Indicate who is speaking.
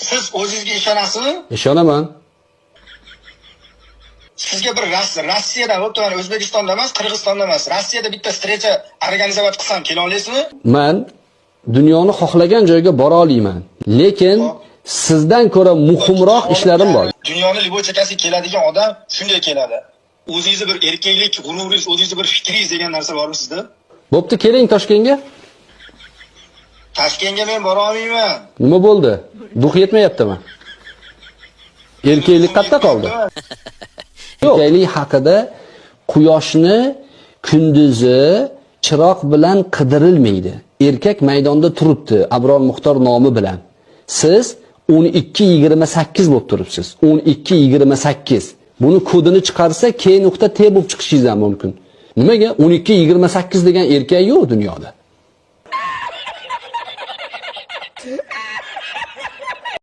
Speaker 1: Siz o'zingizga ishonasizmi?
Speaker 2: Ishonaman.
Speaker 1: Sizga bir Rossiyada, o'tgan O'zbekistonda emas, Qirg'izistonda emas, Rossiyada bitta strecha organizovat qilsam kela olasizmi?
Speaker 2: Men dunyoni xohlagan joyga bora olmayman. Lekin sizdan ko'ra muhimroq ishlarim bor.
Speaker 1: Dunyoni liboy chekasiga keladigan odam shunday keladi. O'zingizni bir erkaklik, g'ururingiz, o'zingizni bir fikringiz degan narsa bormi sizda?
Speaker 2: Bo'pti, keling Toshkentga.
Speaker 1: Toshkentga men bora olmayman.
Speaker 2: Nima bo'ldi? Duh yetmayaptimi? Erkaklik qayerda qoldi? Erkaklik haqida quyoshni kunduzi chiroq bilan qidirilmaydi. Erkak maydonda turibdi, Abror Muxtor nomi bilan. Siz 12:28 bo'lib turibsiz. 12:28. Buni kodini chiqarsa K.T bo'lib chiqishingiz ham mumkin. Nimaga? 12:28 degan erkak yo'q dunyoda.